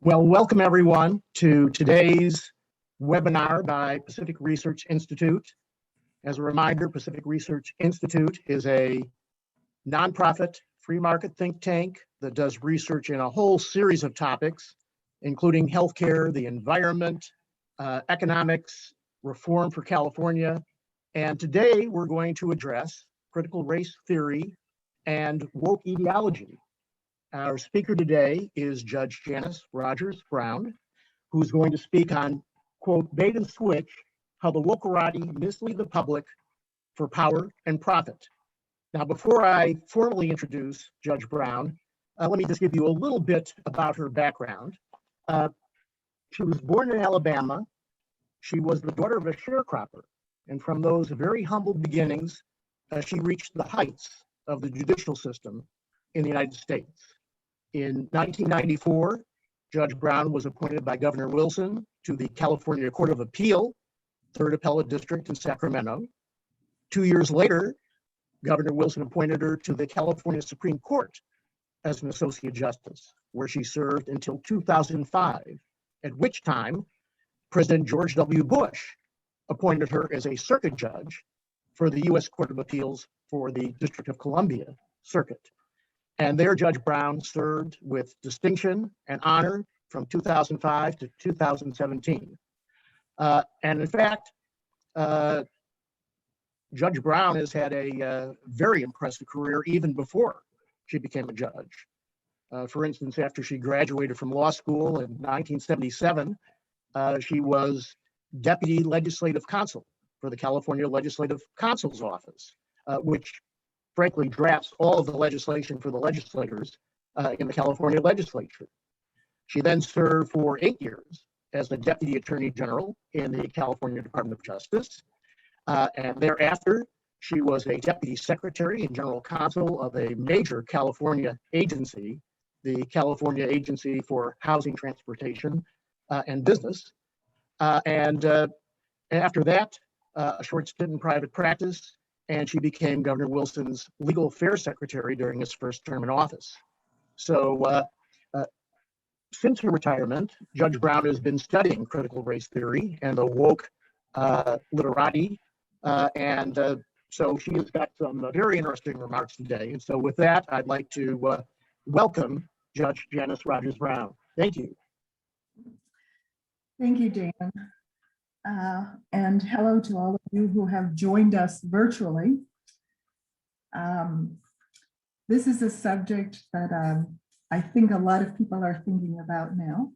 Well, welcome everyone to today's webinar by Pacific Research Institute. As a reminder, Pacific Research Institute is a nonprofit free market think tank that does research in a whole series of topics, including healthcare, the environment, economics, reform for California. And today we're going to address critical race theory and woke ideology. Our speaker today is Judge Janice Rogers Brown, who's going to speak on, quote, bait and switch, how the Wokerati mislead the public for power and profit. Now, before I formally introduce Judge Brown, let me just give you a little bit about her background. She was born in Alabama. She was the daughter of a sharecropper. And from those very humble beginnings, she reached the heights of the judicial system in the United States. In 1994, Judge Brown was appointed by Governor Wilson to the California Court of Appeal, 3rd Appellate District in Sacramento. 2 years later, Governor Wilson appointed her to the California Supreme Court as an Associate Justice, where she served until 2005, at which time President George W. Bush appointed her as a circuit judge for the U.S. Court of Appeals for the District of Columbia Circuit. And there, Judge Brown served with distinction and honor from 2005 to 2017. And in fact, Judge Brown has had a very impressive career even before she became a judge. For instance, after she graduated from law school in 1977, she was Deputy Legislative Counsel for the California Legislative Counsel's Office, which frankly drafts all of the legislation for the legislators in the California legislature. She then served for 8 years as the Deputy Attorney General in the California Department of Justice. And thereafter, she was a Deputy Secretary and General Counsel of a major California agency, the California Agency for Housing, Transportation, and Business. And after that, a short stint in private practice, and she became Governor Wilson's Legal Affairs Secretary during his first term in office. So since her retirement, Judge Brown has been studying critical race theory and the woke literati, and so she has got some very interesting remarks today. And so with that, I'd like to welcome Judge Janice Rogers Brown. Thank you. Thank you, Dan. And hello to all of you who have joined us virtually. This is a subject that I think a lot of people are thinking about now.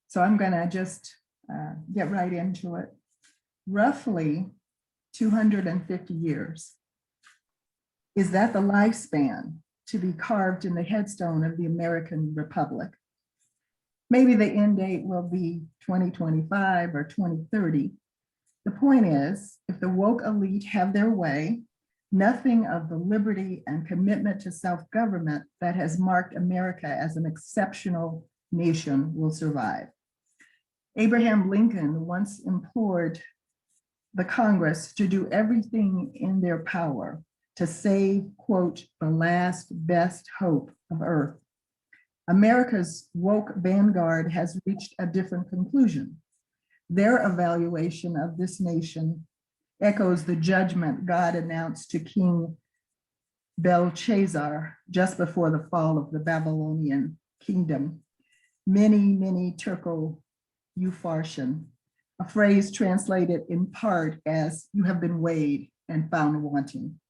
So I'm going to just get right into it. Roughly 250 years. Is that the lifespan to be carved in the headstone of the American Republic? Maybe the end date will be 2025 or 2030. The point is, if the woke elite have their way, nothing of the liberty and commitment to self-government that has marked America as an exceptional nation will survive. Abraham Lincoln once implored the Congress to do everything in their power to save, quote, the last best hope of Earth. America's woke vanguard has reached a different conclusion. Their evaluation of this nation echoes the judgment God announced to King Belshazzar just before the fall of the Babylonian kingdom. Mene Tekel Upharsin, a phrase translated in part as "you have been weighed and found wanting."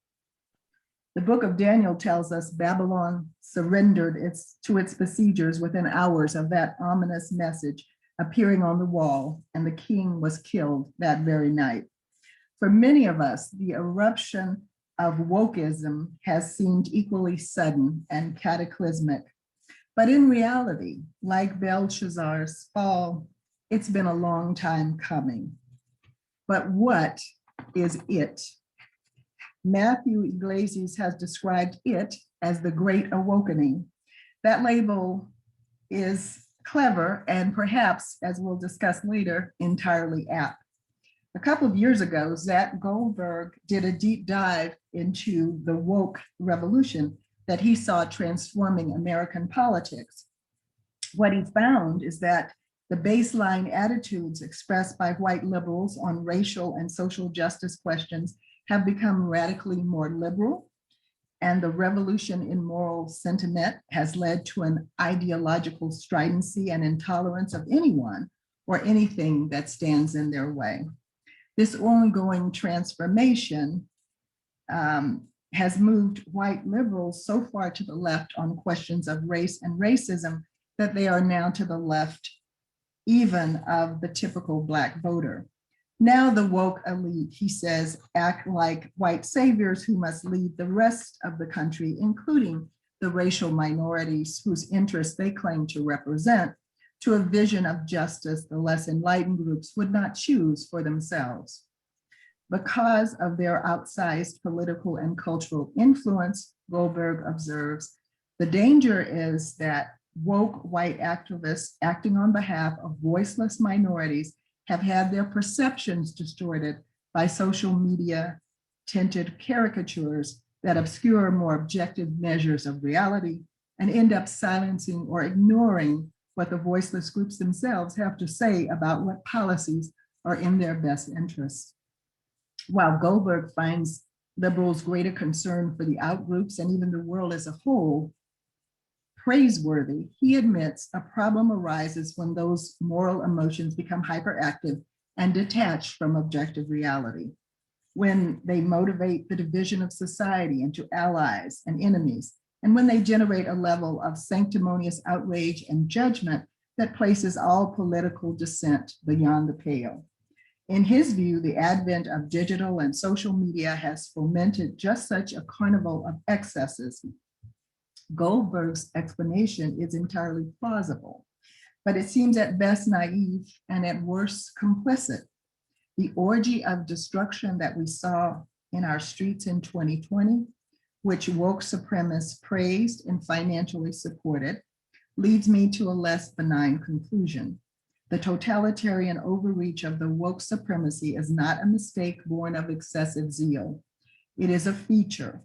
The book of Daniel tells us Babylon surrendered to its besiegers within hours of that ominous message appearing on the wall, and the king was killed that very night. For many of us, the eruption of wokeism has seemed equally sudden and cataclysmic. But in reality, like Belshazzar's fall, it's been a long time coming. But what is it? Matthew Iglesias has described it as the Great Awakening. That label is clever and perhaps, as we'll discuss later, entirely apt. A couple of years ago, Zach Goldberg did a deep dive into the woke revolution that he saw transforming American politics. What he found is that the baseline attitudes expressed by white liberals on racial and social justice questions have become radically more liberal, and the revolution in moral sentiment has led to an ideological stridency and intolerance of anyone or anything that stands in their way. This ongoing transformation has moved white liberals so far to the left on questions of race and racism that they are now to the left even of the typical Black voter. Now the woke elite, he says, act like white saviors who must lead the rest of the country, including the racial minorities whose interests they claim to represent, to a vision of justice the less enlightened groups would not choose for themselves. Because of their outsized political and cultural influence, Goldberg observes, the danger is that woke white activists acting on behalf of voiceless minorities have had their perceptions distorted by social media tinted caricatures that obscure more objective measures of reality and end up silencing or ignoring what the voiceless groups themselves have to say about what policies are in their best interests. While Goldberg finds liberals' greater concern for the outgroups and even the world as a whole praiseworthy, he admits a problem arises when those moral emotions become hyperactive and detached from objective reality, when they motivate the division of society into allies and enemies, and when they generate a level of sanctimonious outrage and judgment that places all political dissent beyond the pale. In his view, the advent of digital and social media has fomented just such a carnival of excesses. Goldberg's explanation is entirely plausible, but it seems at best naive and at worst complicit. The orgy of destruction that we saw in our streets in 2020, which woke supremacists praised and financially supported, leads me to a less benign conclusion. The totalitarian overreach of the woke supremacy is not a mistake born of excessive zeal. It is a feature.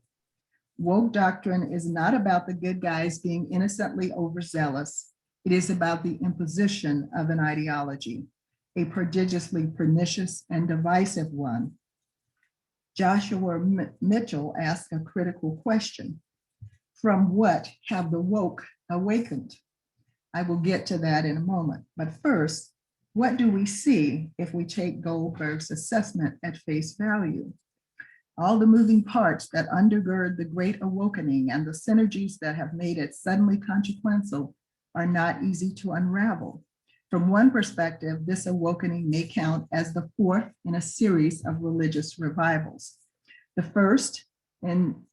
Woke doctrine is not about the good guys being innocently overzealous. It is about the imposition of an ideology, a prodigiously pernicious and divisive one. Joshua Mitchell asked a critical question: from what have the woke awakened? I will get to that in a moment. But first, what do we see if we take Goldberg's assessment at face value? All the moving parts that undergird the Great Awakening and the synergies that have made it suddenly consequential are not easy to unravel. From one perspective, this awakening may count as the fourth in a series of religious revivals. The first in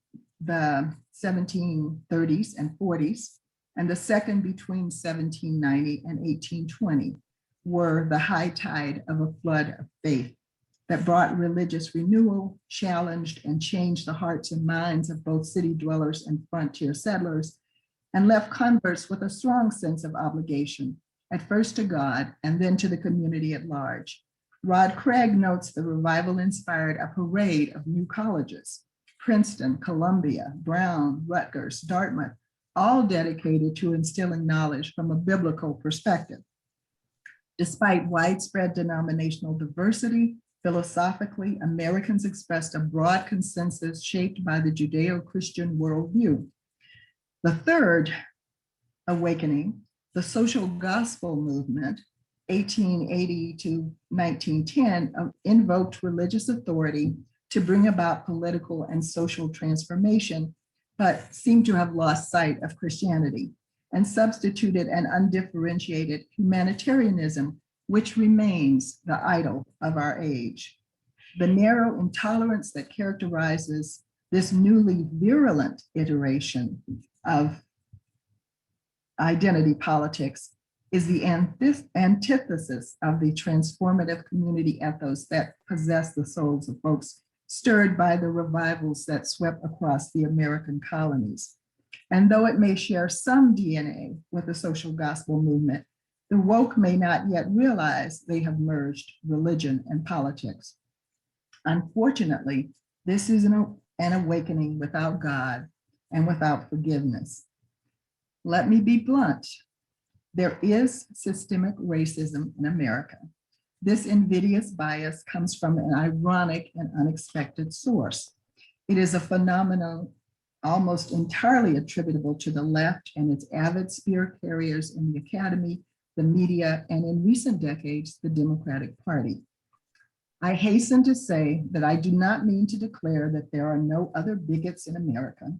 the 1730s and 40s, and the second between 1790 and 1820 were the high tide of a flood of faith that brought religious renewal, challenged and changed the hearts and minds of both city dwellers and frontier settlers, and left converts with a strong sense of obligation, at first to God and then to the community at large. Rod Craig notes the revival inspired a parade of new colleges: Princeton, Columbia, Brown, Rutgers, Dartmouth, all dedicated to instilling knowledge from a biblical perspective. Despite widespread denominational diversity, philosophically, Americans expressed a broad consensus shaped by the Judeo-Christian worldview. The third awakening, the social gospel movement, 1880 to 1910, invoked religious authority to bring about political and social transformation, but seemed to have lost sight of Christianity and substituted an undifferentiated humanitarianism, which remains the idol of our age. The narrow intolerance that characterizes this newly virulent iteration of identity politics is the antithesis of the transformative community ethos that possessed the souls of folks stirred by the revivals that swept across the American colonies. And though it may share some DNA with the social gospel movement, the woke may not yet realize they have merged religion and politics. Unfortunately, this is an awakening without God, and without forgiveness. Let me be blunt. There is systemic racism in America. This invidious bias comes from an ironic and unexpected source. It is a phenomenon almost entirely attributable to the left and its avid spear carriers in the academy, the media, and in recent decades, the Democratic Party. I hasten to say that I do not mean to declare that there are no other bigots in America,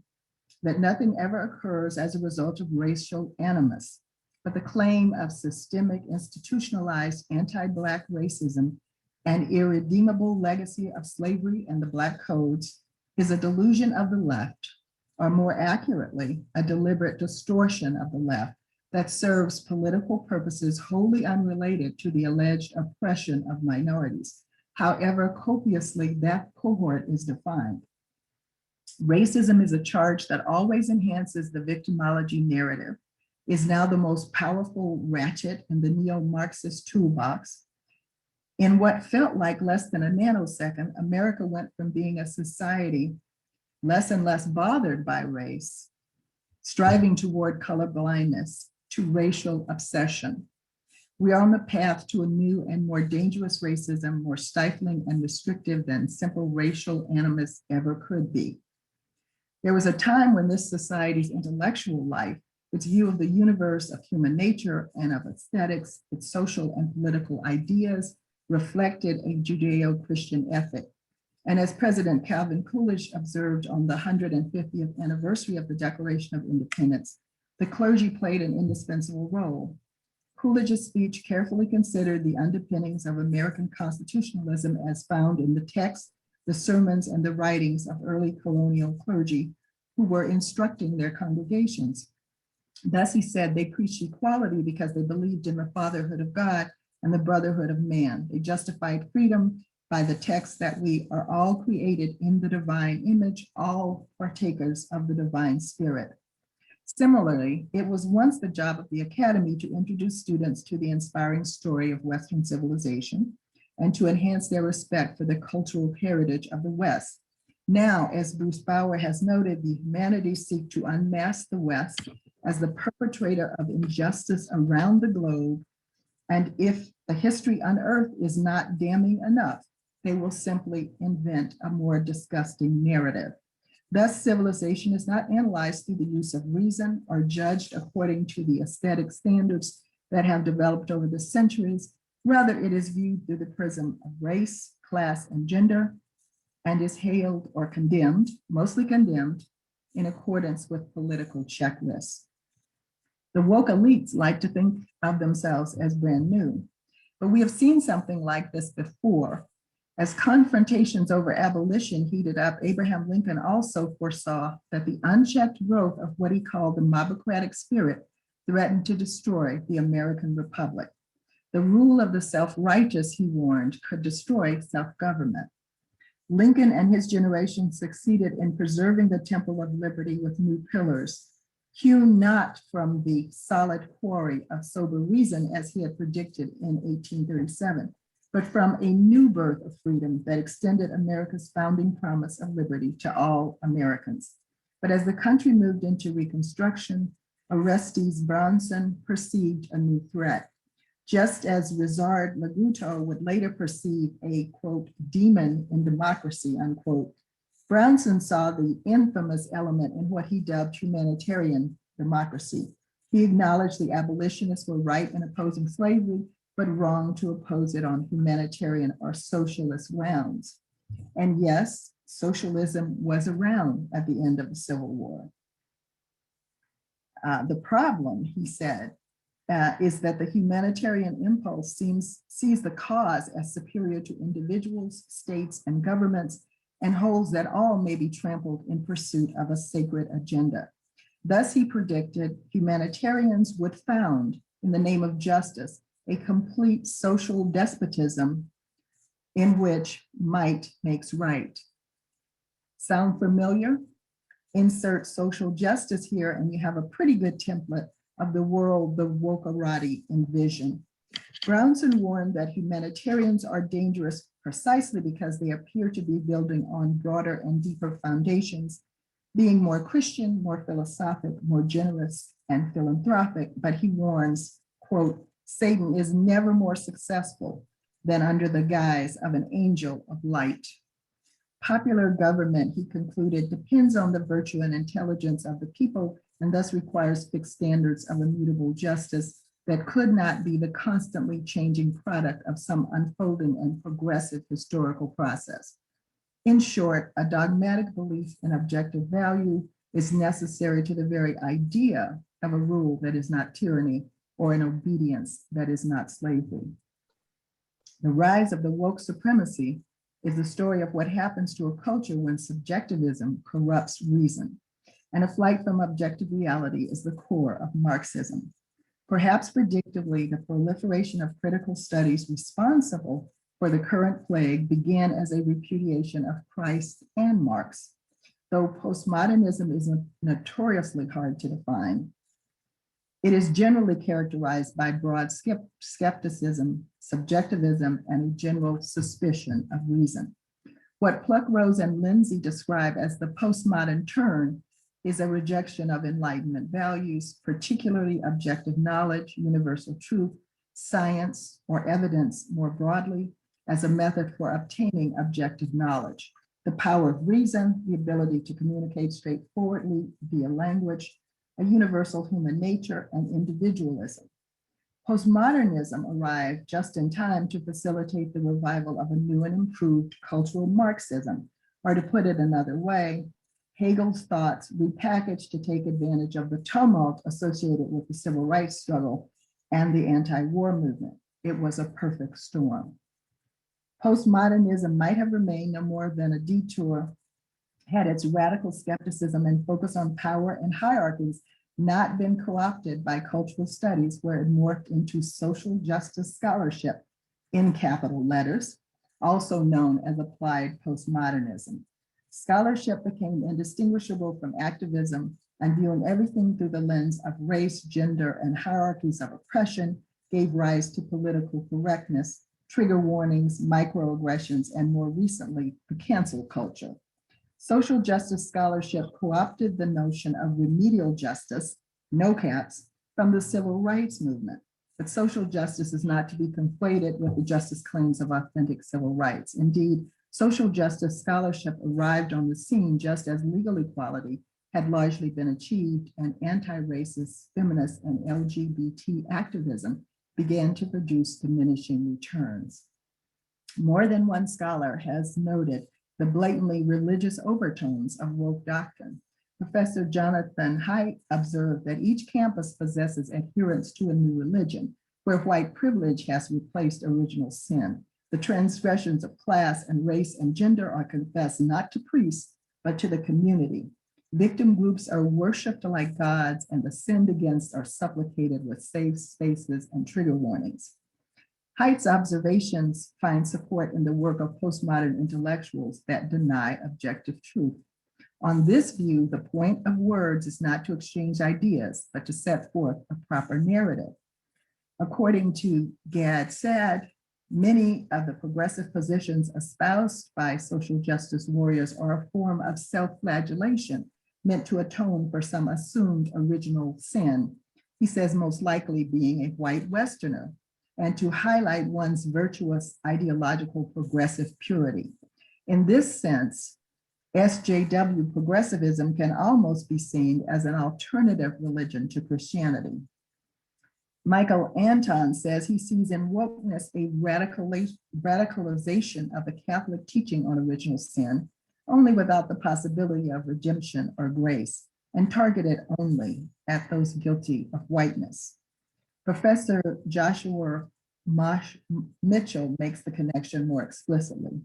that nothing ever occurs as a result of racial animus, but the claim of systemic institutionalized anti-Black racism and irredeemable legacy of slavery and the Black codes is a delusion of the left, or more accurately, a deliberate distortion of the left that serves political purposes wholly unrelated to the alleged oppression of minorities, however copiously that cohort is defined. Racism is a charge that always enhances the victimology narrative, is now the most powerful ratchet in the neo-Marxist toolbox. In what felt like less than a nanosecond, America went from being a society less and less bothered by race, striving toward colorblindness, to racial obsession. We are on the path to a new and more dangerous racism, more stifling and restrictive than simple racial animus ever could be. There was a time when this society's intellectual life, its view of the universe of human nature and of aesthetics, its social and political ideas, reflected a Judeo-Christian ethic. And as President Calvin Coolidge observed on the 150th anniversary of the Declaration of Independence, the clergy played an indispensable role. Coolidge's speech carefully considered the underpinnings of American constitutionalism as found in the text, the sermons, and the writings of early colonial clergy who were instructing their congregations. Thus, he said, they preached equality because they believed in the fatherhood of God and the brotherhood of man. They justified freedom by the text that we are all created in the divine image, all partakers of the divine spirit. Similarly, it was once the job of the academy to introduce students to the inspiring story of Western civilization and to enhance their respect for the cultural heritage of the West. Now, as Bruce Bauer has noted, the humanities seek to unmask the West as the perpetrator of injustice around the globe. And if the history unearthed is not damning enough, they will simply invent a more disgusting narrative. Thus, civilization is not analyzed through the use of reason or judged according to the aesthetic standards that have developed over the centuries. Rather, it is viewed through the prism of race, class, and gender, and is hailed or condemned, mostly condemned, in accordance with political checklists. The woke elites like to think of themselves as brand new, but we have seen something like this before. As confrontations over abolition heated up, Abraham Lincoln also foresaw that the unchecked growth of what he called the mobocratic spirit threatened to destroy the American Republic. The rule of the self-righteous, he warned, could destroy self-government. Lincoln and his generation succeeded in preserving the Temple of Liberty with new pillars, hewn not from the solid quarry of sober reason as he had predicted in 1837, but from a new birth of freedom that extended America's founding promise of liberty to all Americans. But as the country moved into Reconstruction, Orestes Brownson perceived a new threat. Just as Rizard Laguto would later perceive a, quote, demon in democracy, unquote, Brownson saw the infamous element in what he dubbed humanitarian democracy. He acknowledged the abolitionists were right in opposing slavery, but wrong to oppose it on humanitarian or socialist grounds. And yes, socialism was around at the end of the Civil War. The problem, he said, is that the humanitarian impulse sees the cause as superior to individuals, states, and governments, and holds that all may be trampled in pursuit of a sacred agenda. Thus, he predicted humanitarians would found, in the name of justice, a complete social despotism in which might makes right. Sound familiar? Insert social justice here, and you have a pretty good template of the world the Wokerati envision. Brownson warned that humanitarians are dangerous precisely because they appear to be building on broader and deeper foundations being more Christian, more philosophic, more generous, and philanthropic, but he warns, quote, Satan is never more successful than under the guise of an angel of light. Popular government, he concluded, depends on the virtue and intelligence of the people and thus requires fixed standards of immutable justice that could not be the constantly changing product of some unfolding and progressive historical process. In short, a dogmatic belief in objective value is necessary to the very idea of a rule that is not tyranny or an obedience that is not slavery. The rise of the woke supremacy is the story of what happens to a culture when subjectivism corrupts reason. And a flight from objective reality is the core of Marxism. Perhaps predictably, the proliferation of critical studies responsible for the current plague began as a repudiation of Christ and Marx. Though postmodernism is notoriously hard to define, it is generally characterized by broad skepticism, subjectivism, and a general suspicion of reason. What Pluckrose and Lindsay describe as the postmodern turn is a rejection of Enlightenment values, particularly objective knowledge, universal truth, science, or evidence more broadly, as a method for obtaining objective knowledge. The power of reason, the ability to communicate straightforwardly via language, a universal human nature, and individualism. Postmodernism arrived just in time to facilitate the revival of a new and improved cultural Marxism, or to put it another way, Hegel's thoughts repackaged to take advantage of the tumult associated with the civil rights struggle and the anti-war movement. It was a perfect storm. Postmodernism might have remained no more than a detour had its radical skepticism and focus on power and hierarchies not been co-opted by cultural studies, where it morphed into social justice scholarship in capital letters, also known as applied postmodernism. Scholarship became indistinguishable from activism, and viewing everything through the lens of race, gender, and hierarchies of oppression gave rise to political correctness, trigger warnings, microaggressions, and more recently, the cancel culture. Social justice scholarship co-opted the notion of remedial justice, no caps, from the civil rights movement. But social justice is not to be conflated with the justice claims of authentic civil rights. Indeed, social justice scholarship arrived on the scene just as legal equality had largely been achieved, and anti-racist, feminist, and LGBT activism began to produce diminishing returns. More than one scholar has noted the blatantly religious overtones of woke doctrine. Professor Jonathan Haidt observed that each campus possesses adherence to a new religion, where white privilege has replaced original sin. The transgressions of class and race and gender are confessed not to priests, but to the community. Victim groups are worshiped like gods, and the sinned against are supplicated with safe spaces and trigger warnings. Haidt's observations find support in the work of postmodern intellectuals that deny objective truth. On this view, the point of words is not to exchange ideas, but to set forth a proper narrative. According to Gad Saad, many of the progressive positions espoused by social justice warriors are a form of self-flagellation meant to atone for some assumed original sin. He says most likely being a white Westerner, and to highlight one's virtuous ideological progressive purity. In this sense, SJW progressivism can almost be seen as an alternative religion to Christianity. Michael Anton says he sees in wokeness a radicalization of the Catholic teaching on original sin, only without the possibility of redemption or grace, and targeted only at those guilty of whiteness. Professor Joshua Mitchell makes the connection more explicitly,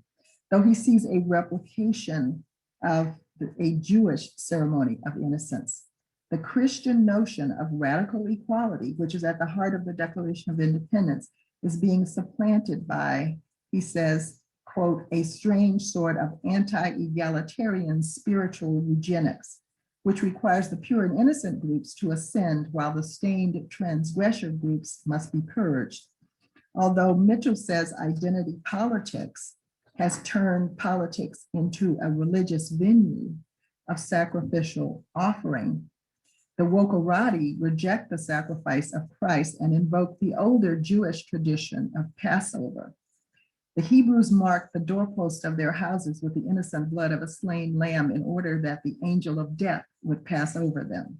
though he sees a replication of a Jewish ceremony of innocence. The Christian notion of radical equality, which is at the heart of the Declaration of Independence, is being supplanted by, he says, quote, a strange sort of anti-egalitarian spiritual eugenics, which requires the pure and innocent groups to ascend while the stained transgressor groups must be purged. Although Mitchell says identity politics has turned politics into a religious venue, of sacrificial offering. The Wokerati reject the sacrifice of Christ and invoke the older Jewish tradition of Passover. The Hebrews marked the doorpost of their houses with the innocent blood of a slain lamb in order that the angel of death would pass over them.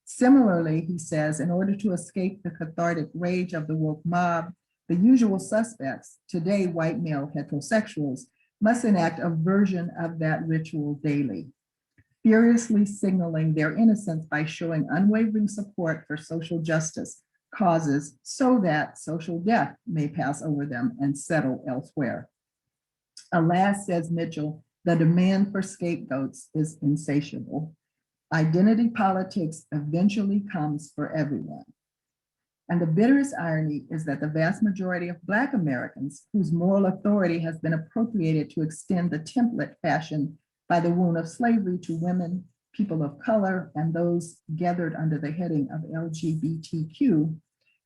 Similarly, he says, in order to escape the cathartic rage of the woke mob, the usual suspects, today white male heterosexuals, must enact a version of that ritual daily, furiously signaling their innocence by showing unwavering support for social justice causes so that social death may pass over them and settle elsewhere. Alas, says Mitchell, the demand for scapegoats is insatiable. Identity politics eventually comes for everyone. And the bitterest irony is that the vast majority of Black Americans, whose moral authority has been appropriated to extend the template fashioned by the wound of slavery to women, people of color, and those gathered under the heading of LGBTQ,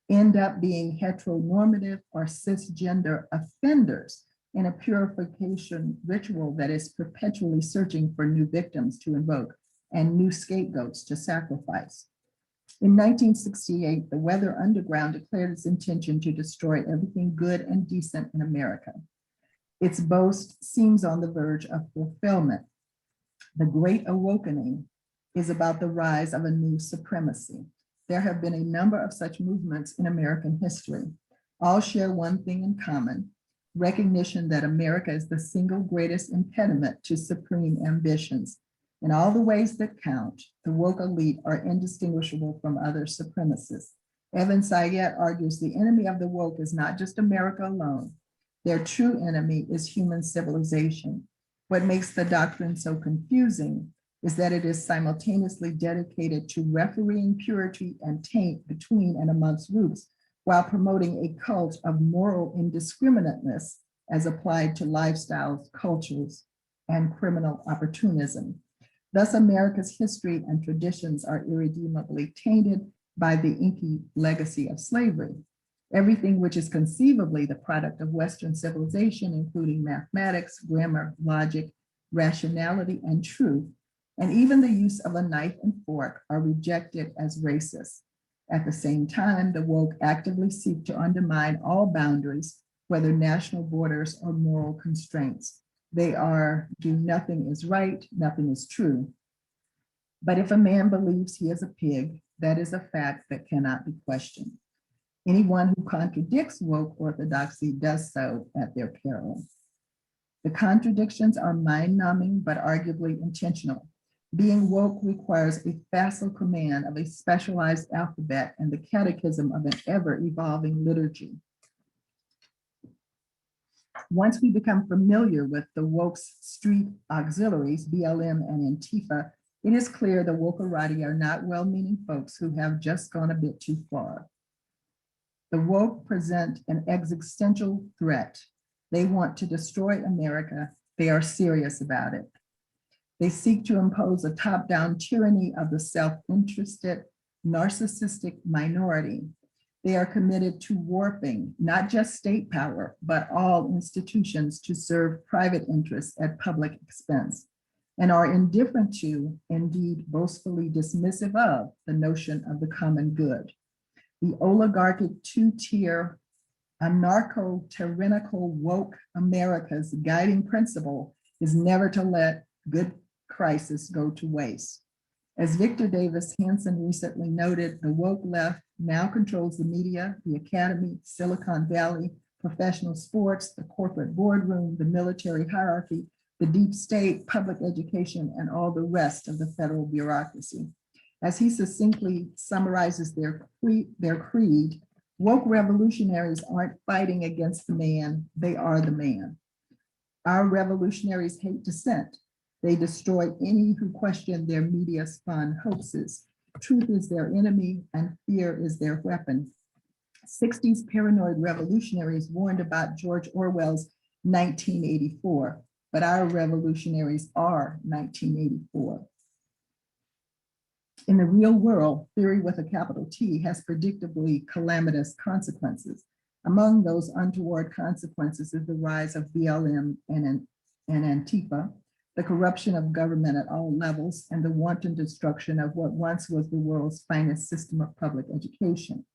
end up being heteronormative or cisgender offenders in a purification ritual that is perpetually searching for new victims to invoke and new scapegoats to sacrifice. In 1968, the Weather Underground declared its intention to destroy everything good and decent in America. Its boast seems on the verge of fulfillment. The Great Awakening is about the rise of a new supremacy. There have been a number of such movements in American history. All share one thing in common: recognition that America is the single greatest impediment to supreme ambitions. In all the ways that count, the woke elite are indistinguishable from other supremacists. Evan Sayet argues the enemy of the woke is not just America alone. Their true enemy is human civilization. What makes the doctrine so confusing is that it is simultaneously dedicated to refereeing purity and taint between and amongst groups, while promoting a cult of moral indiscriminateness as applied to lifestyles, cultures, and criminal opportunism. Thus, America's history and traditions are irredeemably tainted by the inky legacy of slavery. Everything which is conceivably the product of Western civilization, including mathematics, grammar, logic, rationality, and truth, and even the use of a knife and fork, are rejected as racist. At the same time, the woke actively seek to undermine all boundaries, whether national borders or moral constraints. They are, do nothing is right, nothing is true. But if a man believes he is a pig, that is a fact that cannot be questioned. Anyone who contradicts woke orthodoxy does so at their peril. The contradictions are mind-numbing, but arguably intentional. Being woke requires a facile command of a specialized alphabet and the catechism of an ever-evolving liturgy. Once we become familiar with the woke's street auxiliaries, BLM and Antifa, it is clear the Wokerati are not well-meaning folks who have just gone a bit too far. The woke present an existential threat. They want to destroy America. They are serious about it. They seek to impose a top-down tyranny of the self-interested, narcissistic minority. They are committed to warping not just state power, but all institutions to serve private interests at public expense, and are indifferent to, indeed boastfully dismissive of, the notion of the common good. The oligarchic two-tier, anarcho-tyrannical woke America's guiding principle is never to let good crisis go to waste. As Victor Davis Hanson recently noted, the woke left now controls the media, the academy, Silicon Valley, professional sports, the corporate boardroom, the military hierarchy, the deep state, public education, and all the rest of the federal bureaucracy. As he succinctly summarizes their creed, woke revolutionaries aren't fighting against the man, they are the man. Our revolutionaries hate dissent. They destroy any who question their media-spun hoaxes. Truth is their enemy and fear is their weapon. 60s paranoid revolutionaries warned about George Orwell's 1984, but our revolutionaries are 1984. In the real world, theory with a capital T has predictably calamitous consequences. Among those untoward consequences is the rise of BLM and Antifa, the corruption of government at all levels, and the wanton destruction of what once was the world's finest system of public education.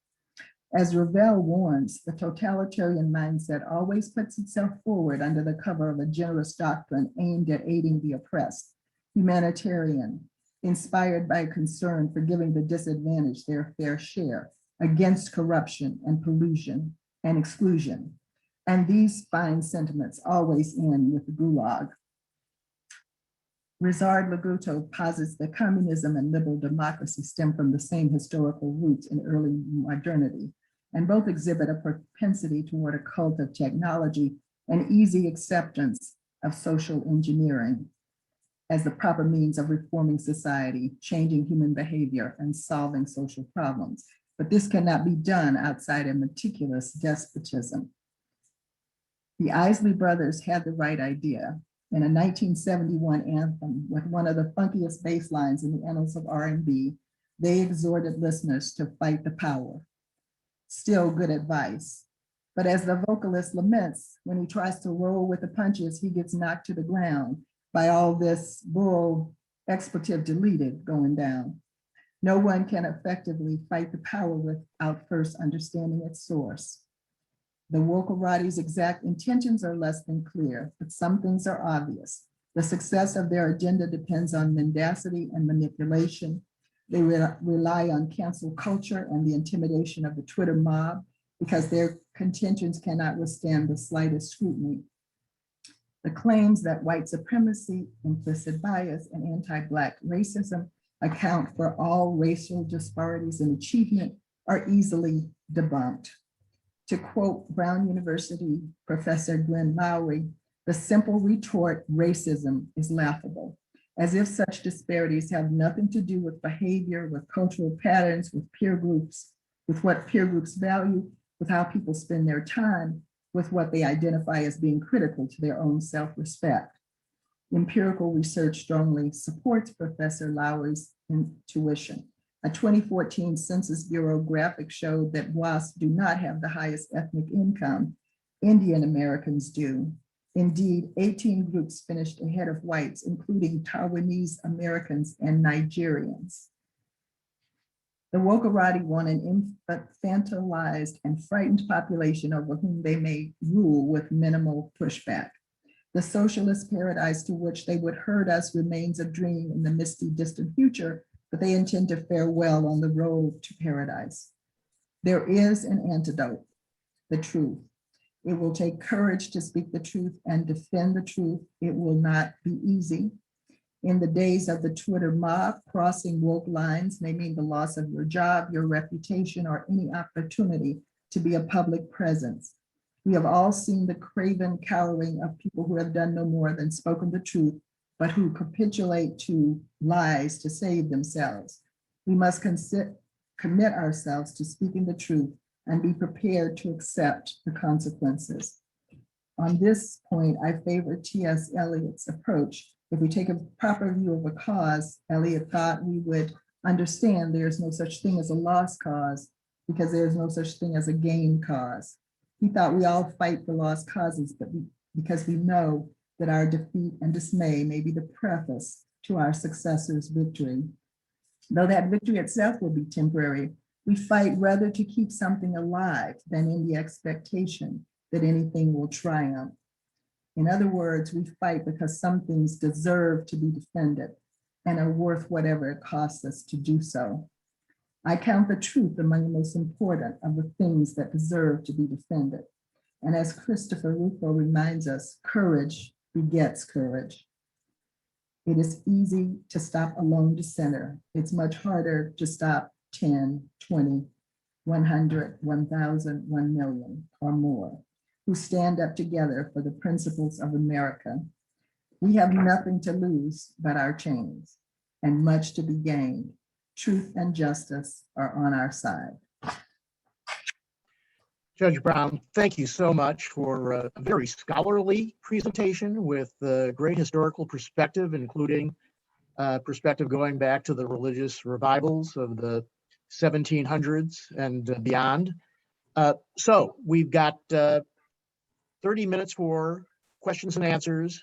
As Ravel warns, the totalitarian mindset always puts itself forward under the cover of a generous doctrine aimed at aiding the oppressed, humanitarian, inspired by concern for giving the disadvantaged their fair share, against corruption and pollution and exclusion. And these fine sentiments always end with the gulag. Rizard Laguto posits that communism and liberal democracy stem from the same historical roots in early modernity, and both exhibit a propensity toward a cult of technology and easy acceptance of social engineering as the proper means of reforming society, changing human behavior, and solving social problems. But this cannot be done outside a meticulous despotism. The Isley Brothers had the right idea. In a 1971 anthem with one of the funkiest bass lines in the annals of R&B, they exhorted listeners to fight the power. Still good advice. But as the vocalist laments, when he tries to roll with the punches, he gets knocked to the ground by all this bull, expletive deleted, going down. No one can effectively fight the power without first understanding its source. The Wokerati's exact intentions are less than clear, but some things are obvious. The success of their agenda depends on mendacity and manipulation. They rely on cancel culture and the intimidation of the Twitter mob because their contentions cannot withstand the slightest scrutiny. The claims that white supremacy, implicit bias, and anti-Black racism account for all racial disparities in achievement are easily debunked. To quote Brown University Professor Glenn Lowry, the simple retort, racism is laughable, as if such disparities have nothing to do with behavior, with cultural patterns, with peer groups, with what peer groups value, with how people spend their time, with what they identify as being critical to their own self-respect. Empirical research strongly supports Professor Lowry's intuition. A 2014 Census Bureau graphic showed that WASP do not have the highest ethnic income. Indian Americans do. Indeed, 18 groups finished ahead of whites, including Taiwanese Americans and Nigerians. The Wokerati want an infantilized and frightened population over whom they may rule with minimal pushback. The socialist paradise to which they would herd us remains a dream in the misty, distant future, but they intend to fare well on the road to paradise. There is an antidote, the truth. It will take courage to speak the truth and defend the truth. It will not be easy. In the days of the Twitter mob, crossing woke lines may mean the loss of your job, your reputation, or any opportunity to be a public presence. We have all seen the craven cowering of people who have done no more than spoken the truth, but who capitulate to lies to save themselves. We must commit ourselves to speaking the truth and be prepared to accept the consequences. On this point, I favor T.S. Eliot's approach. If we take a proper view of a cause, Eliot thought we would understand there's no such thing as a lost cause because there's no such thing as a gained cause. He thought we all fight for lost causes, but because we know that our defeat and dismay may be the preface to our successor's victory. Though that victory itself will be temporary, we fight rather to keep something alive than in the expectation that anything will triumph. In other words, we fight because some things deserve to be defended and are worth whatever it costs us to do so. I count the truth among the most important of the things that deserve to be defended. And as Christopher Rufo reminds us, courage begets courage. It is easy to stop a lone dissenter. It's much harder to stop 10, 20, 100, 1,000, 1 million or more who stand up together for the principles of America. We have nothing to lose but our chains and much to be gained. Truth and justice are on our side. Judge Brown, thank you so much for a very scholarly presentation with great historical perspective, including perspective going back to the religious revivals of the 1700s and beyond. So we've got 30 minutes for questions and answers.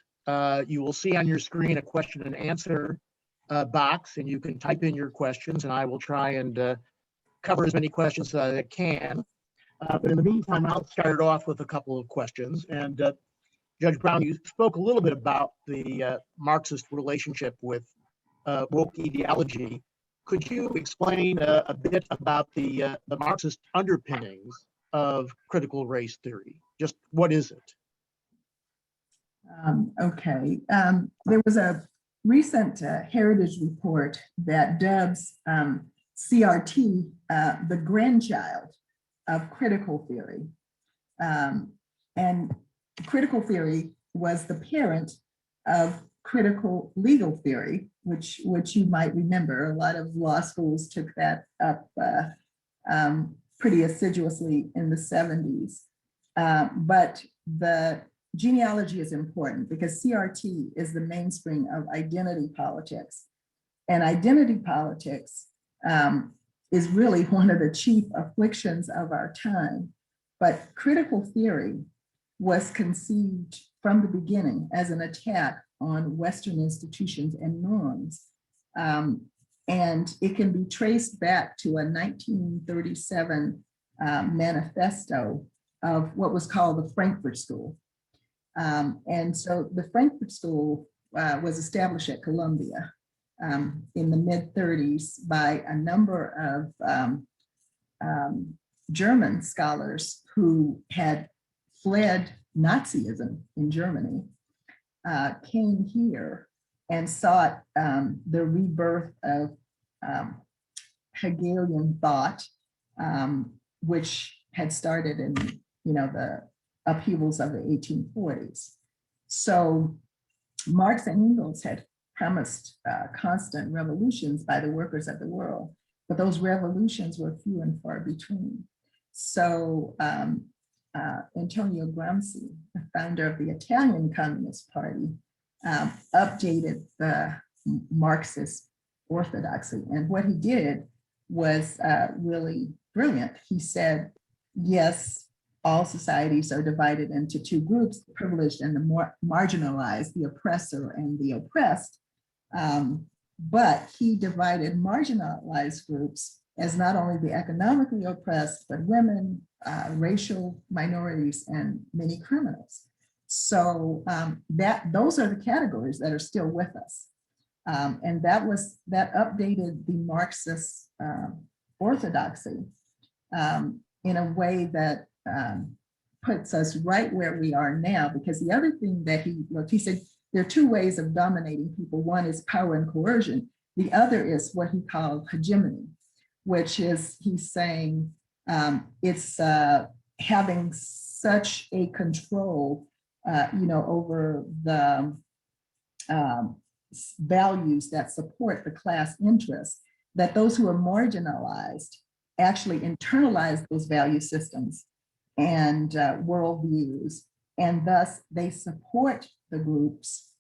You will see on your screen a question and answer box, and you can type in your questions, and I will try and cover as many questions as I can. But in the meantime, I'll start off with a couple of questions. And Judge Brown, you spoke a little bit about the Marxist relationship with woke ideology. Could you explain a bit about the Marxist underpinnings of critical race theory? Just what is it? Okay. There was a recent Heritage report that dubs CRT the grandchild of critical theory. And critical theory was the parent of critical legal theory, which you might remember. A lot of law schools took that up pretty assiduously in the 70s. But the genealogy is important because CRT is the mainspring of identity politics. And identity politics is really one of the chief afflictions of our time. But critical theory was conceived from the beginning as an attack on Western institutions and norms. And it can be traced back to a 1937 manifesto of what was called the Frankfurt School. And so the Frankfurt School was established at Columbia in the mid-30s by a number of German scholars who had fled Nazism in Germany, came here and sought the rebirth of Hegelian thought, which had started in the upheavals of the 1840s. So Marx and Engels had promised constant revolutions by the workers of the world, but those revolutions were few and far between. So Antonio Gramsci, the founder of the Italian Communist Party, updated the Marxist orthodoxy. And what he did was really brilliant. He said, yes, all societies are divided into two groups, the privileged and the marginalized, the oppressor and the oppressed. But he divided marginalized groups as not only the economically oppressed, but women, racial minorities, and many criminals. So those are the categories that are still with us. And that updated the Marxist orthodoxy in a way that puts us right where we are now. Because the other thing that he said, there are two ways of dominating people. One is power and coercion. The other is what he called hegemony, which is, he's saying, it's having such a control, over the values that support the class interests, that those who are marginalized actually internalize those value systems and worldviews, and thus they support the groups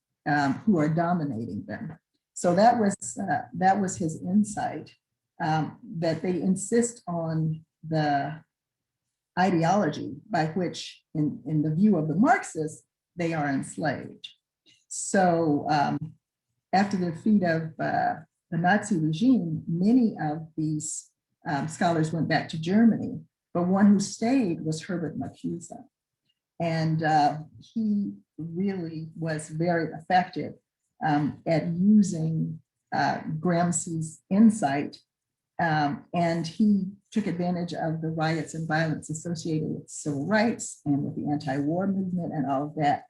who are dominating them. So that was his insight, that they insist on the ideology by which, in the view of the Marxists, they are enslaved. So after the defeat of the Nazi regime, many of these scholars went back to Germany, but one who stayed was Herbert Marcuse. And he really was very effective at using Gramsci's insight. And he took advantage of the riots and violence associated with civil rights and with the anti-war movement and all of that,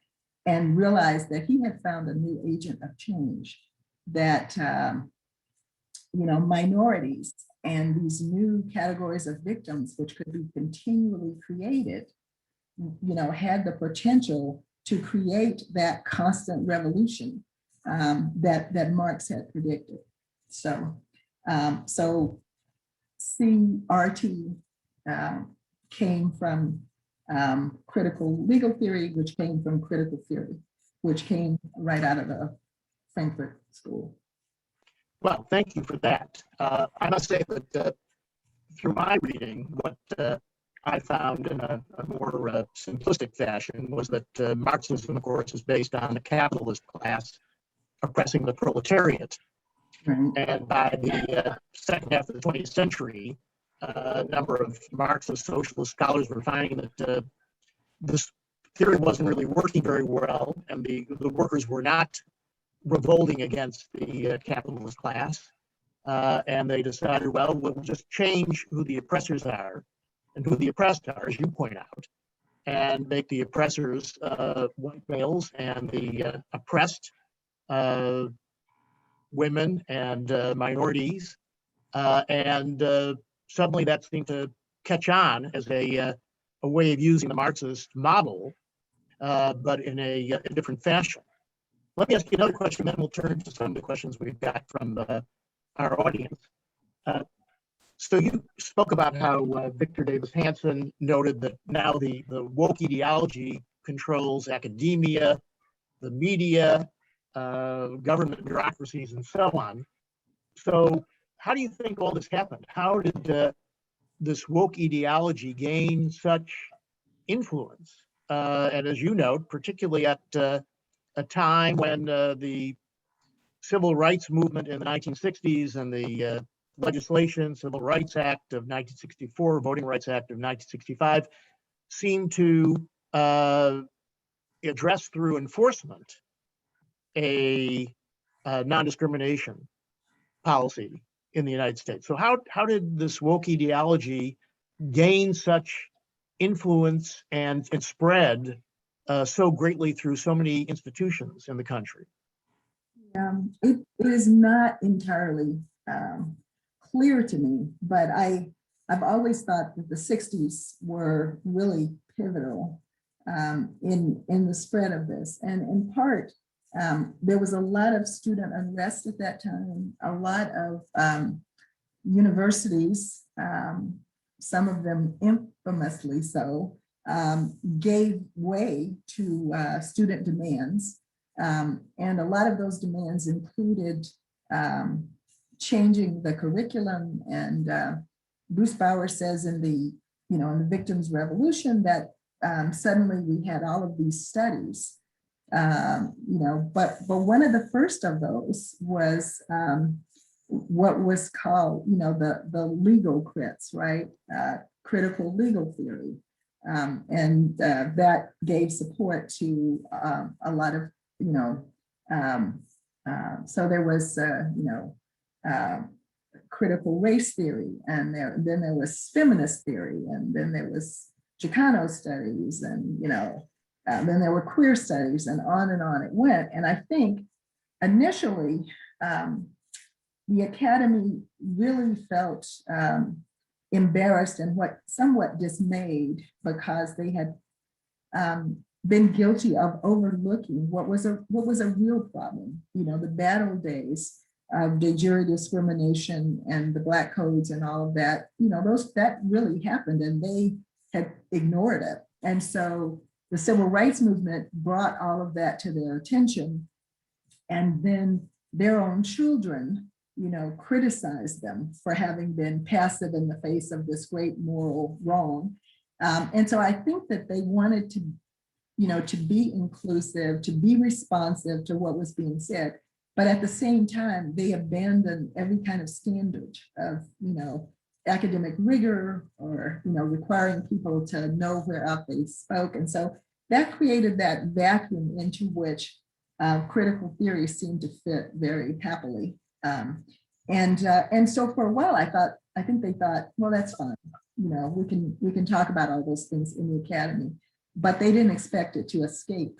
and realized that he had found a new agent of change, that minorities and these new categories of victims, which could be continually created, had the potential to create that constant revolution that Marx had predicted. So CRT came from critical legal theory, which came from critical theory, which came right out of the Frankfurt School. Well, thank you for that. I must say that through my reading, what I found in a more simplistic fashion was that Marxism, of course, is based on the capitalist class oppressing the proletariat. Right. And by the second half of the 20th century, a number of Marxist socialist scholars were finding that this theory wasn't really working very well, and the workers were not revolting against the capitalist class. And they decided, well, we'll just change who the oppressors are and who the oppressed are, as you point out, and make the oppressors white males and the oppressed women and minorities. And suddenly that seemed to catch on as a way of using the Marxist model, but in a different fashion. Let me ask you another question, then we'll turn to some of the questions we've got from our audience. So you spoke about how Victor Davis Hanson noted that now the woke ideology controls academia, the media, government bureaucracies, and so on. So how do you think all this happened? How did this woke ideology gain such influence? And as you note, particularly at a time when the civil rights movement in the 1960s and the legislation, Civil Rights Act of 1964, Voting Rights Act of 1965, seemed to address through enforcement a non-discrimination policy in the United States. So how did this woke ideology gain such influence and spread so greatly through so many institutions in the country? It is not entirely clear to me, but I've always thought that the 60s were really pivotal in the spread of this. And in part, there was a lot of student unrest at that time, a lot of universities, some of them infamously so, gave way to student demands. And a lot of those demands included changing the curriculum. And Bruce Bauer says in the Victims' Revolution that suddenly we had all of these studies. But one of the first of those was what was called, the legal crits, right? Critical legal theory. And that gave support to a lot of, so there was, critical race theory, and then there was feminist theory, and then there was Chicano studies, and, then there were queer studies, and on it went. And I think initially, the Academy really felt embarrassed and somewhat dismayed because they had been guilty of overlooking what was a real problem. The bad old days of de jure discrimination and the Black codes and all of that. That really happened, and they had ignored it. And so the civil rights movement brought all of that to their attention, and then their own children, criticized them for having been passive in the face of this great moral wrong. And so I think that they wanted to, to be inclusive, to be responsive to what was being said, but at the same time, they abandoned every kind of standard of, academic rigor or, requiring people to know whereof they spoke. And so that created that vacuum into which critical theory seemed to fit very happily. And so for a while, I think they thought, well, that's fine. We can talk about all those things in the Academy, but they didn't expect it to escape,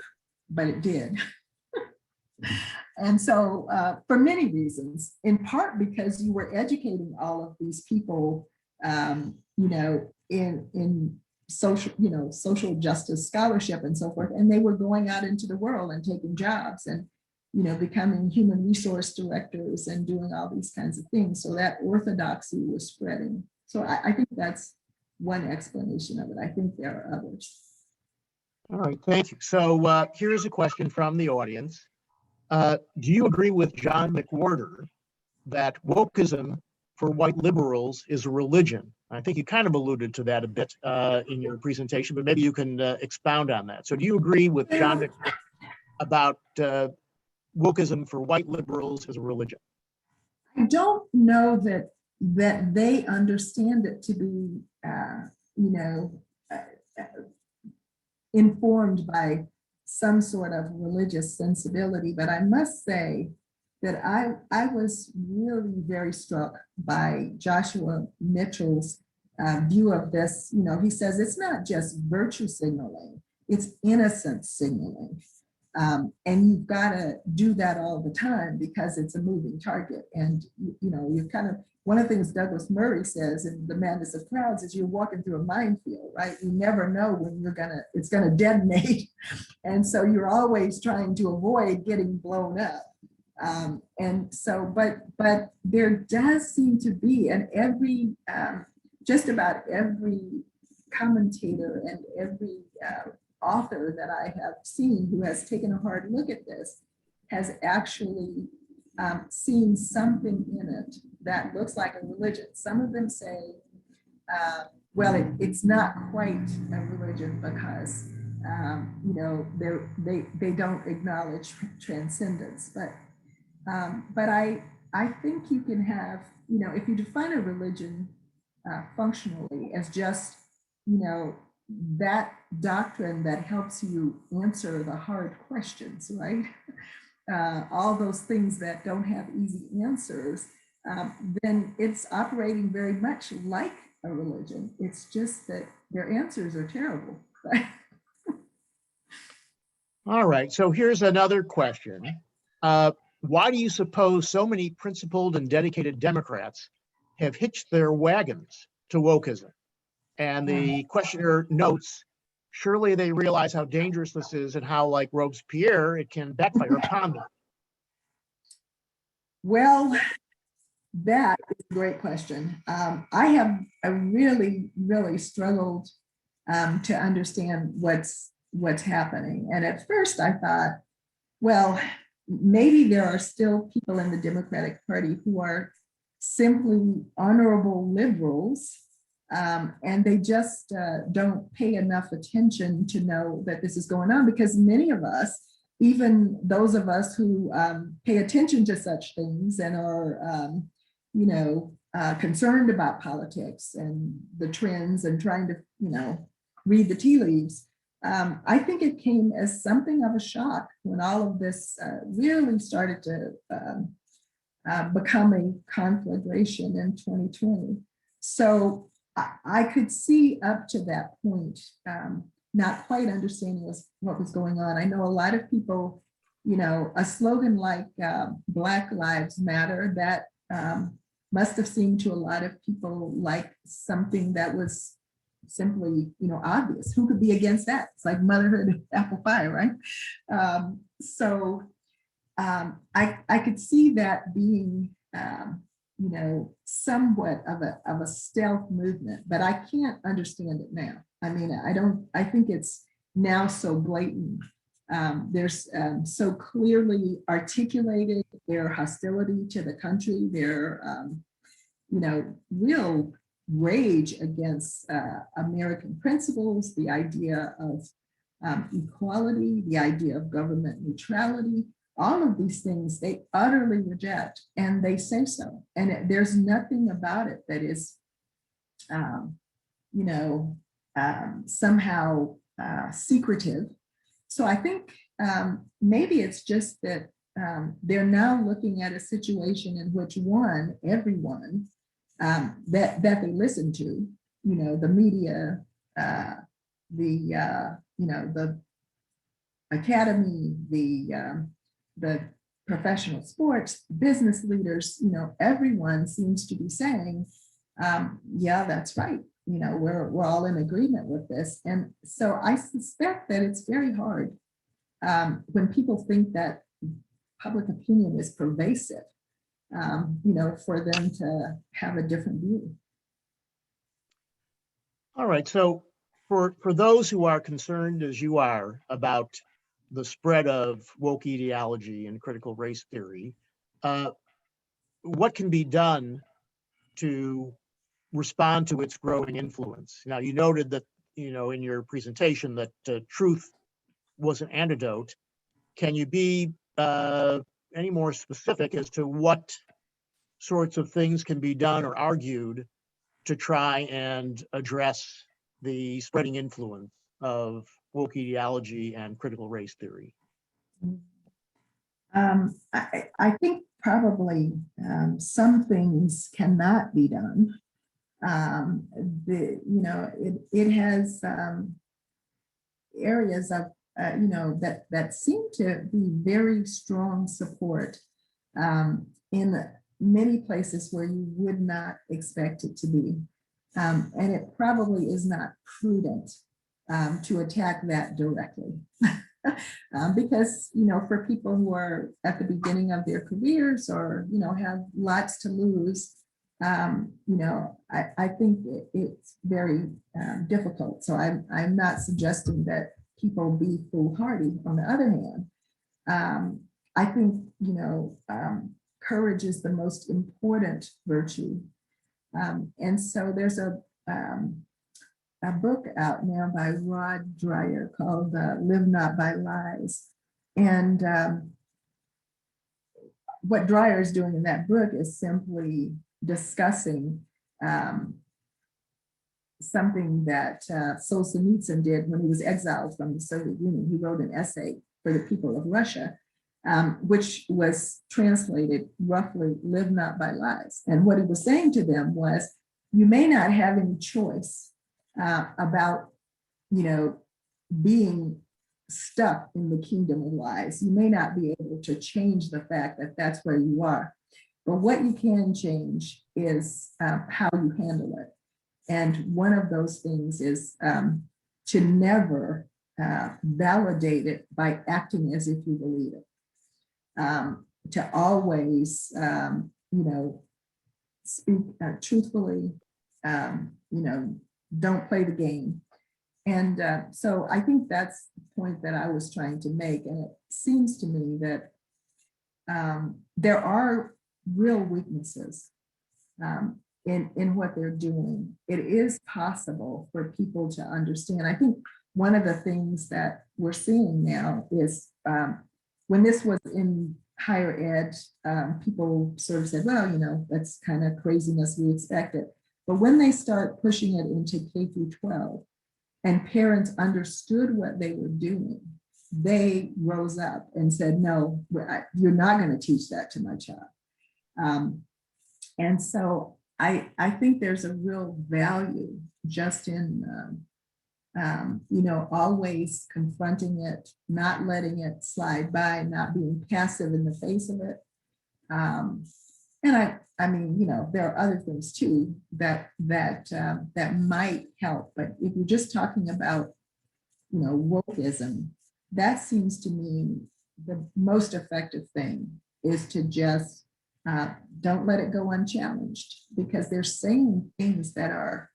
but it did. And so for many reasons, in part because you were educating all of these people, in social justice scholarship and so forth, and they were going out into the world and taking jobs and, becoming human resource directors and doing all these kinds of things. So that orthodoxy was spreading. So I think that's one explanation of it. I think there are others. All right, thank you. So here's a question from the audience. Do you agree with John McWhorter that wokeism for white liberals is a religion. I think you kind of alluded to that a bit in your presentation, but maybe you can expound on that. So do you agree with John McCarthy about wokeism for white liberals as a religion? I don't know that they understand it to be, you know, informed by some sort of religious sensibility. But I must say that I was really very struck by Joshua Mitchell's view of this. You know, he says it's not just virtue signaling, it's innocence signaling. And you've got to do that all the time because it's a moving target. And, you know, you kind of, one of the things Douglas Murray says in The Madness of Crowds is you're walking through a minefield, right? You never know when it's gonna detonate. And so you're always trying to avoid getting blown up. And so, but there does seem to be, and every, just about every commentator and every author that I have seen who has taken a hard look at this has actually seen something in it that looks like a religion. Some of them say, well, it's not quite a religion because you know, they don't acknowledge transcendence. But I think you can have, you know, if you define a religion functionally as just, you know, that doctrine that helps you answer the hard questions, right? All those things that don't have easy answers, then it's operating very much like a religion. It's just that their answers are terrible. Right? All right, so here's another question. Why do you suppose so many principled and dedicated Democrats have hitched their wagons to wokeism? And the questioner notes, surely they realize how dangerous this is and how, like Robespierre, it can backfire upon them. Well, that is a great question. I really, really struggled to understand what's happening. And at first I thought, well, maybe there are still people in the Democratic Party who are simply honorable liberals, and they just don't pay enough attention to know that this is going on, because many of us, even those of us who pay attention to such things and are, you know, concerned about politics and the trends and trying to, you know, read the tea leaves, I think it came as something of a shock when all of this really started to become a conflagration in 2020. So I could see up to that point, not quite understanding what was going on. I know a lot of people, you know, a slogan like Black Lives Matter, that must have seemed to a lot of people like something that was simply, you know, obvious. Who could be against that? It's like motherhood apple pie, right? I could see that being, you know, somewhat of a stealth movement, but I can't understand it now. I mean, I think it's now so blatant. There's so clearly articulated their hostility to the country, their, you know, real rage against American principles, the idea of equality, the idea of government neutrality. All of these things they utterly reject, and they say so. And there's nothing about it that is, you know, somehow secretive. So I think maybe it's just that they're now looking at a situation in which everyone that they listen to, you know, the media, you know, the academy, the professional sports, business leaders, you know, everyone seems to be saying, yeah, that's right. You know, we're all in agreement with this. And so I suspect that it's very hard when people think that public opinion is pervasive, you know, for them to have a different view. All right, so for those who are concerned as you are about the spread of woke ideology and critical race theory, what can be done to respond to its growing influence. Now, you noted that, in your presentation that truth was an antidote. Can you be any more specific as to what sorts of things can be done or argued to try and address the spreading influence of woke ideology and critical race theory? I think probably some things cannot be done. It has areas of that seem to be very strong support in many places where you would not expect it to be. And it probably is not prudent to attack that directly. Because, for people who are at the beginning of their careers or, have lots to lose, I think it's very difficult. So I'm not suggesting that people be foolhardy. On the other hand, I think, courage is the most important virtue. And so there's a book out now by Rod Dreyer called Live Not by Lies. And what Dreyer is doing in that book is simply discussing something that Solzhenitsyn did when he was exiled from the Soviet Union. He wrote an essay for the people of Russia, which was translated roughly, live not by lies. And what he was saying to them was, you may not have any choice about, being stuck in the kingdom of lies. You may not be able to change the fact that that's where you are. But what you can change is how you handle it. And one of those things is to never validate it by acting as if you believe it. To always, speak truthfully, don't play the game. And so I think that's the point that I was trying to make. And it seems to me that there are real weaknesses in what they're doing. It is possible for people to understand. I think one of the things that we're seeing now is when this was in higher ed, people sort of said, well, that's kind of craziness, we expect it. But when they start pushing it into K through 12 and parents understood what they were doing, they rose up and said, no, you're not going to teach that to my child. And so I think there's a real value just in, always confronting it, not letting it slide by, not being passive in the face of it. And I mean, there are other things too that might help. But if you're just talking about, wokeism, that seems to me the most effective thing is to just don't let it go unchallenged, because they're saying things that are,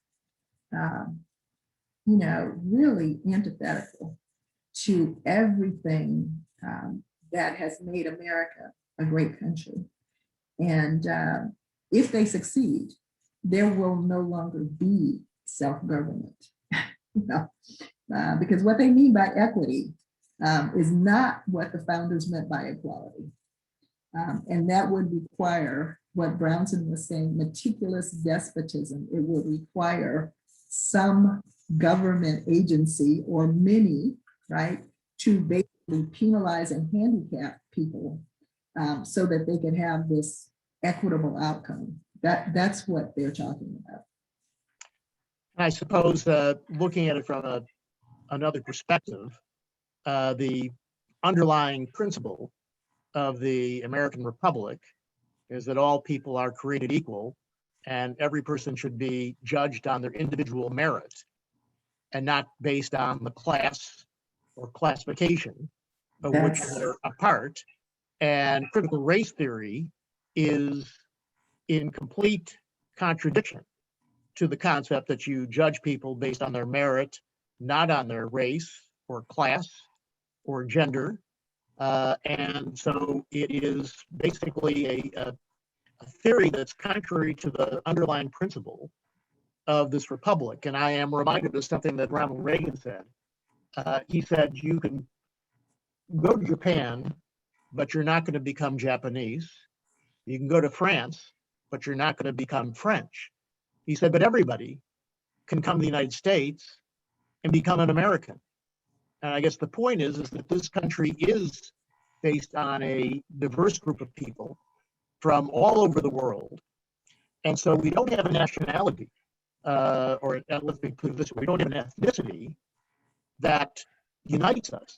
really antithetical to everything that has made America a great country. And if they succeed, there will no longer be self-government, because what they mean by equity is not what the founders meant by equality. And that would require what Brownson was saying, meticulous despotism. It would require some government agency or many, right, to basically penalize and handicap people so that they can have this equitable outcome. That's what they're talking about. I suppose looking at it from another perspective, the underlying principle of the American Republic is that all people are created equal and every person should be judged on their individual merit and not based on the class or classification of which they're a part. And critical race theory is in complete contradiction to the concept that you judge people based on their merit, not on their race or class or gender. And so it is basically a theory that's contrary to the underlying principle of this republic. And I am reminded of something that Ronald Reagan said. He said, you can go to Japan, but you're not going to become Japanese. You can go to France, but you're not going to become French. He said, but everybody can come to the United States and become an American. And I guess the point is that this country is based on a diverse group of people from all over the world. And so we don't have a nationality, or let's be clear this way, we don't have an ethnicity that unites us.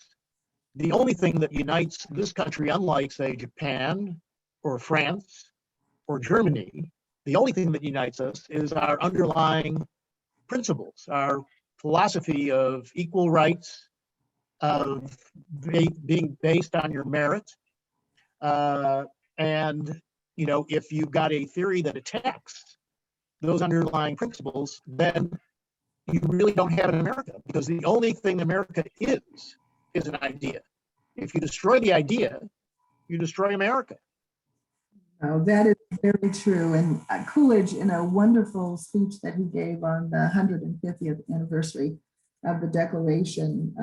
The only thing that unites this country, unlike, say, Japan or France or Germany, the only thing that unites us is our underlying principles, our philosophy of equal rights, of being based on your merit. And, you know, if you've got a theory that attacks those underlying principles, then you really don't have an America, because the only thing America is an idea. If you destroy the idea, you destroy America. Oh, that is very true. And Coolidge, in a wonderful speech that he gave on the 150th anniversary of the Declaration,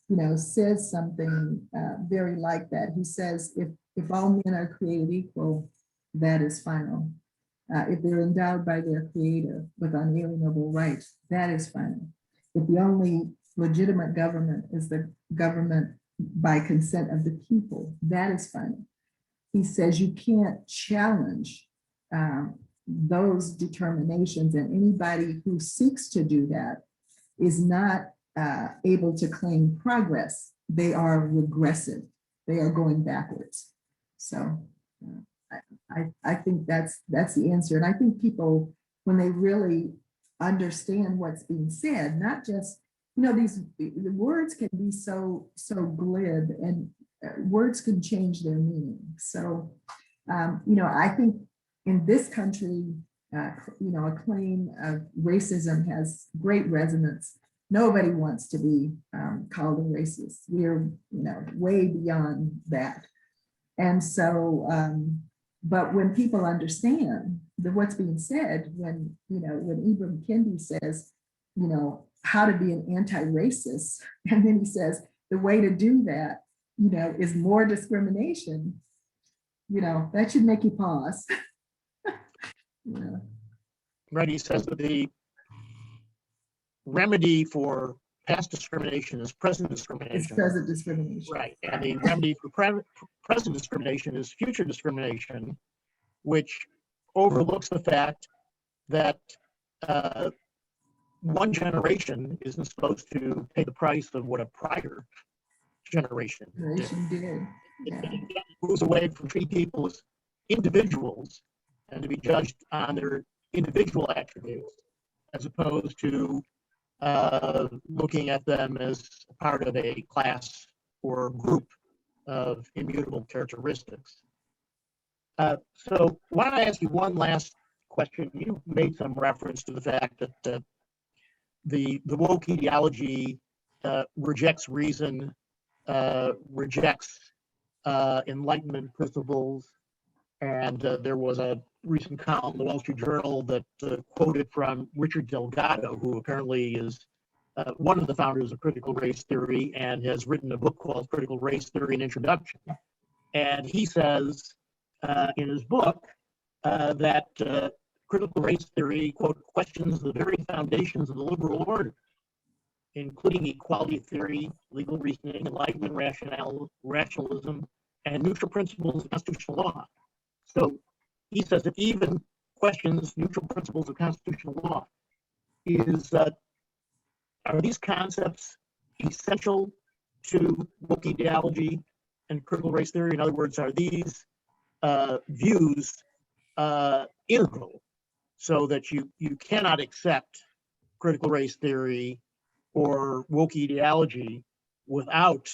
you know, says something very like that. He says, if all men are created equal, that is final. If they're endowed by their creator with unalienable rights, that is final. If the only legitimate government is the government by consent of the people, that is final. He says you can't challenge those determinations, and anybody who seeks to do that is not able to claim progress. They are regressive. They are going backwards. So I think that's the answer. And I think people, when they really understand what's being said, not just, you know, the words can be so glib, and words can change their meaning. So, you know, I think in this country, you know, a claim of racism has great resonance. Nobody wants to be called a racist. We're, you know, way beyond that. And so, but when people understand what's being said, when, you know, when Ibram Kendi says, you know, how to be an anti-racist, and then he says the way to do that, you know, is more discrimination, you know, that should make you pause. Yeah. Right, he says that the remedy for past discrimination is present discrimination. It's present discrimination. Right, and the remedy for present discrimination is future discrimination, which overlooks the fact that one generation isn't supposed to pay the price of what a prior generation did. Yeah. It moves away from treating people as individuals and to be judged on their individual attributes, as opposed to looking at them as part of a class or group of immutable characteristics. So why don't I ask you one last question? You made some reference to the fact that the woke ideology rejects reason, rejects Enlightenment principles, and there was a recent column in the Wall Street Journal that quoted from Richard Delgado, who apparently is one of the founders of critical race theory and has written a book called Critical Race Theory: An Introduction. And he says in his book that critical race theory, quote, questions the very foundations of the liberal order, including equality theory, legal reasoning, Enlightenment rationalism, and neutral principles of constitutional law. So he says it even questions neutral principles of constitutional law. Are these concepts essential to woke ideology and critical race theory? In other words, are these views integral, so that you cannot accept critical race theory or woke ideology without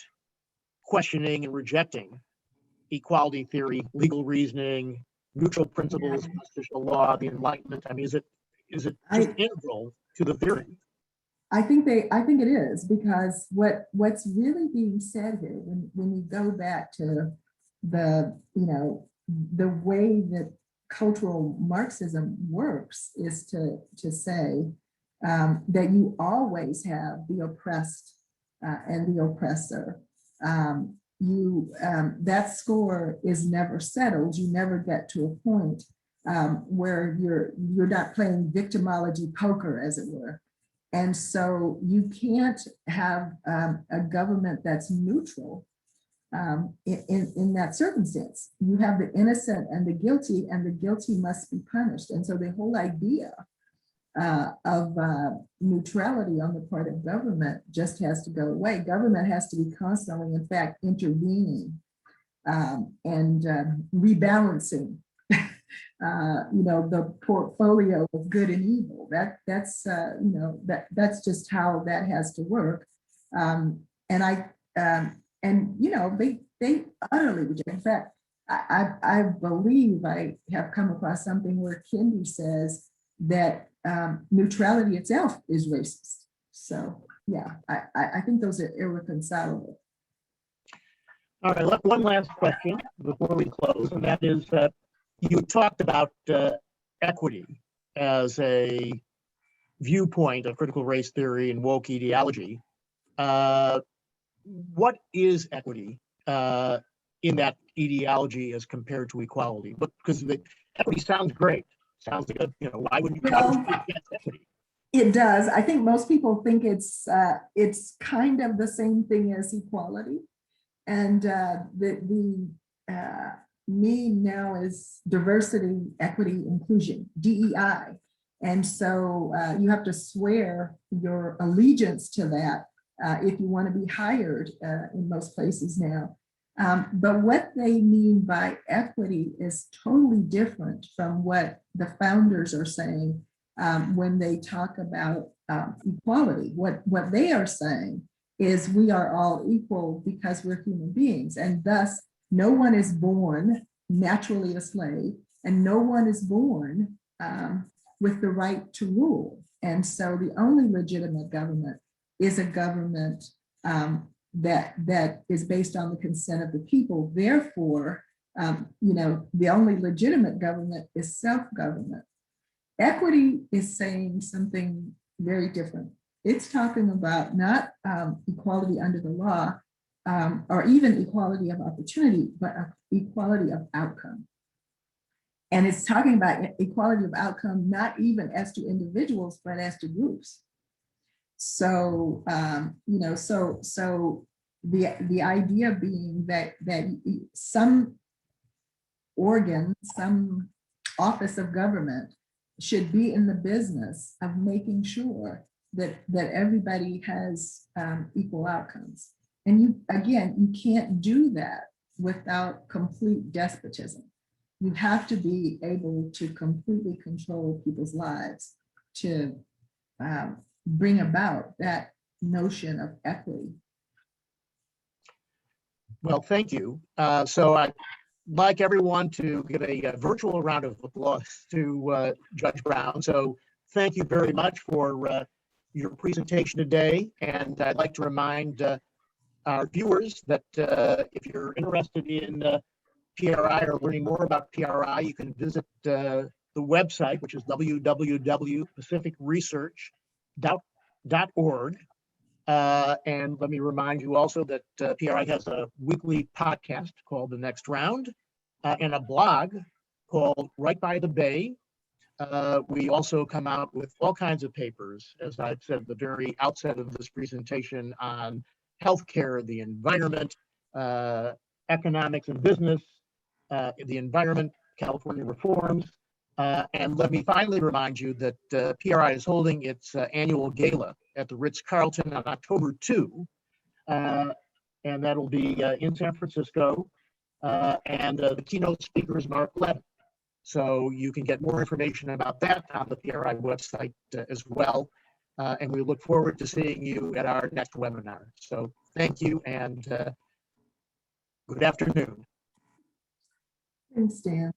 questioning and rejecting equality theory, legal reasoning, neutral principles, constitutional law, the Enlightenment? I mean, is it just integral to the theory? I think it is, because what's really being said here, when you go back to the, you know, the way that cultural Marxism works is to say that you always have the oppressed and the oppressor. That score is never settled. You never get to a point where you're not playing victimology poker, as it were. And so you can't have a government that's neutral in that circumstance. You have the innocent and the guilty must be punished. And so the whole idea of neutrality on the part of government just has to go away. Government has to be constantly, in fact, intervening and rebalancing the portfolio of good and evil. That's just how that has to work. They utterly reject. In fact, I believe I have come across something where Kendi says that neutrality itself is racist. So yeah, I think those are irreconcilable. All right, one last question before we close, and that is that you talked about equity as a viewpoint of critical race theory and woke ideology. What is equity in that ideology as compared to equality? Because the equity sounds great. Sounds like why would you equity? It does. I think most people think it's kind of the same thing as equality. And the mean now is diversity, equity, inclusion, DEI. And so you have to swear your allegiance to that if you want to be hired in most places now. But what they mean by equity is totally different from what the founders are saying when they talk about equality. What they are saying is we are all equal because we're human beings, and thus no one is born naturally a slave, and no one is born with the right to rule. And so the only legitimate government is a government that is based on the consent of the people. Therefore, the only legitimate government is self-government. Equity is saying something very different. It's talking about not equality under the law or even equality of opportunity, but equality of outcome. And it's talking about equality of outcome, not even as to individuals, but as to groups. So, so the idea being that some organ, some office of government should be in the business of making sure that everybody has equal outcomes. And you can't do that without complete despotism. You have to be able to completely control people's lives to bring about that notion of equity. Well, thank you. So I'd like everyone to give a virtual round of applause to Judge Brown. So thank you very much for your presentation today. And I'd like to remind our viewers that if you're interested in PRI or learning more about PRI, you can visit the website, which is www.pacificresearch.org. And let me remind you also that PRI has a weekly podcast called The Next Round and a blog called Right by the Bay. We also come out with all kinds of papers, as I've said at the very outset of this presentation, on healthcare, the environment, economics and business, the environment, California reforms. And let me finally remind you that PRI is holding its annual gala at the Ritz-Carlton on October 2. And that'll be in San Francisco. And the keynote speaker is Mark Levin. So you can get more information about that on the PRI website as well. And we look forward to seeing you at our next webinar. So thank you and good afternoon. Thanks, Dan.